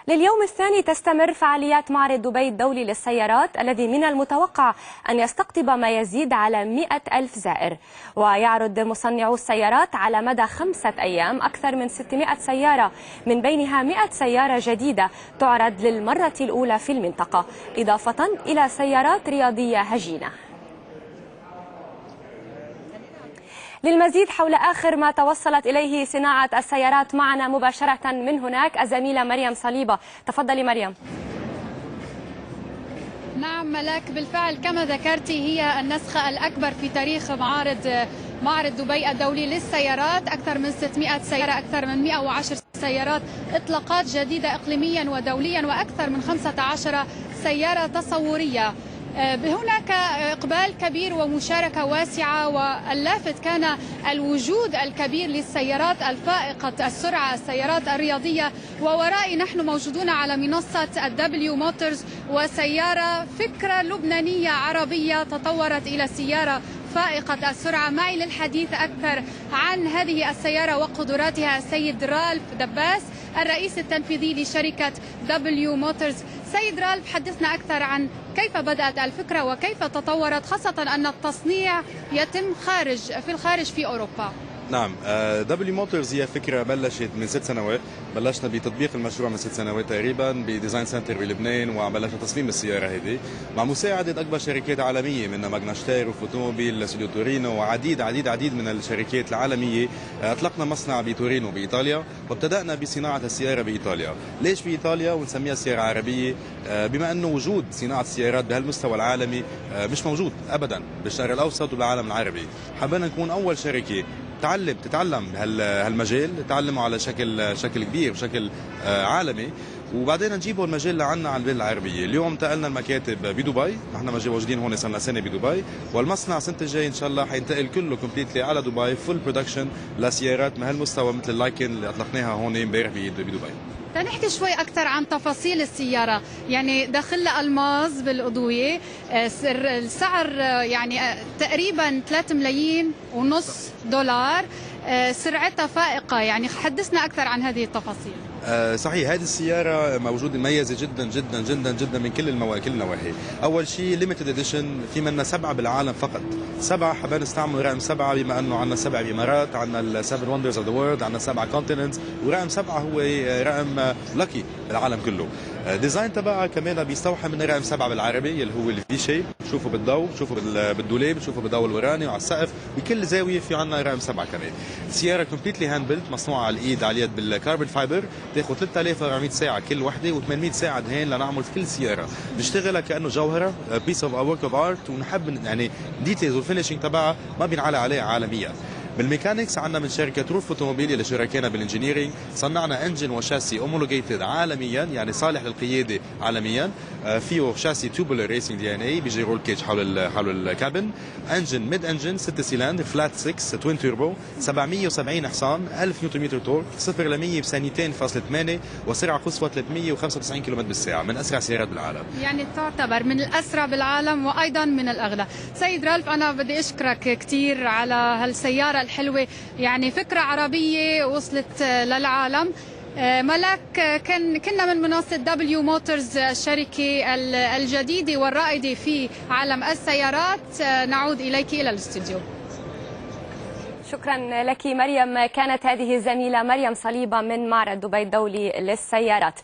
لليوم الثاني تستمر فعاليات معرض دبي الدولي للسيارات الذي من المتوقع أن يستقطب ما يزيد على 100,000 زائر. ويعرض مصنعو السيارات على مدى 5 أيام أكثر من 600 سيارة، من بينها 100 سيارة جديدة تعرض للمرة الأولى في المنطقة، إضافة إلى سيارات رياضية هجينة. للمزيد حول آخر ما توصلت إليه صناعة السيارات معنا مباشرة من هناك الزميلة مريم صليبة. تفضلي مريم. نعم ملاك، بالفعل كما ذكرتي هي النسخة الأكبر في تاريخ معرض دبي الدولي للسيارات. أكثر من 600 سيارة، أكثر من 110 سيارات إطلاقات جديدة إقليميا ودوليا، وأكثر من 15 سيارة تصورية. هناك إقبال كبير ومشاركة واسعة، واللافت كان الوجود الكبير للسيارات الفائقة السرعة، السيارات الرياضية. وورائي نحن موجودون على منصة الدبليو موتورز، وسيارة فكرة لبنانية عربية تطورت إلى سيارة فائقة السرعة. معي للحديث أكثر عن هذه السيارة وقدراتها السيد رالف دباس، الرئيس التنفيذي لشركة دبليو موتورز. سيد رالف، حدثنا أكثر عن كيف بدأت الفكرة وكيف تطورت، خاصة أن التصنيع يتم في الخارج في أوروبا. نعم، دبليو موتورز هي فكرة بلشت من 6 سنوات. بلشنا بتطبيق المشروع من 6 سنوات تقريبا بديزاين سنتر بلبنان، وبلشنا تصميم السيارة هذه مع مساعدة أكبر شركات عالمية منها ماغناشتاير وفوتوموبيل سوديو تورينو وعديد من الشركات العالمية. أطلقنا مصنع بتورينو بإيطاليا، وابتدأنا بصناعة السيارة بإيطاليا. ليش بإيطاليا ونسميها سيارة عربية؟ بما أنه وجود صناعة السيارات بهالمستوى العالمي مش موجود أبدا بالشرق الأوسط والعالم العربي. حبينا نكون أول شركة تتعلم هالمجال، تعلموا على شكل كبير وشكل عالمي، وبعدين نجيبوا المجال لعنا على البلاد العربية. اليوم انتقلنا المكاتب بدبي، نحن موجودين هون صار لنا سنة بدبي، والمصنع السنة الجاي ان شاء الله حينتقل كله كومبليتلي على دبي، فول برودكشن لسيارات من هالمستوى مثل اللايكن اللي اطلقناها هون امبارح بدبي. نحكي شوي أكثر عن تفاصيل السيارة. يعني داخلها ألماس بالأضوية، السعر يعني تقريبا 3,500,000 دولار، سرعتها فائقة. يعني حدثنا أكثر عن هذه التفاصيل. صحيح، هذه السيارة موجودة مميزة جدا جدا جدا جدا من كل النواحي. أول شيء ليميتد اديشن، في منا 7 بالعالم فقط. 7 حابين نستعمل رقم 7 بما أنه عندنا 7 إمارات، عندنا ال7 وندرز اوف ذا وورلد، عندنا 7 كونتيننتس، ورقم 7 هو رقم لاكي بالعالم كله. ديزاين تبعها كمان بيستوحى من رقم 7 بالعربي اللي هو الفي شيب، بتشوفوا بالضوء، بتشوفوا بالدولاب، بتشوفوا بالضوء الوراني وعلى السقف، بكل زاوية في عندنا رقم 7 كمان. السيارة كومبليتلي هاند بيلت، مصنوعة على الإيد على اليد بالكاربون فايبر، تاخذ 3400 ساعة كل وحدة، و800 ساعة دهان لنعمل في كل سيارة. بنشتغلها كأنه جوهرة، بيس اوف ورك اوف ارت، ونحب يعني ديتيلز والفينشينج تبعها ما بينعلى عليها عالميا. بالميكانكس عندنا من شركة روف اوتوموبيل اللي شركينا بالانجينيرينج، صنعنا انجن وشاسي اومولوجيتد عالميا، يعني صالح للقيادة عالميا. فيه شاسي توبولر ريسنج دي ان اي، بيجي رول كيج حول الكابن. انجن ميد انجن 6 سيلندر فلات 6 توين توربو، 770 حصان، 1000 نيوتن متر تورك، 0 ل 100 بثانيتين.8، وسرعة قصوى 395 كم بالساعة، من اسرع سيارات بالعالم. يعني تعتبر من الاسرع بالعالم وايضا من الاغلى. سيد رالف، انا بدي اشكرك كثير على هالسيارة الحلوة، يعني فكرة عربية وصلت للعالم. ملاك، كنا من منصة دبليو موتورز، الشركة الجديدة والرائدة في عالم السيارات. نعود إليك إلى الاستوديو. شكرا لك مريم. كانت هذه الزميلة مريم صليبة من معرض دبي الدولي للسيارات.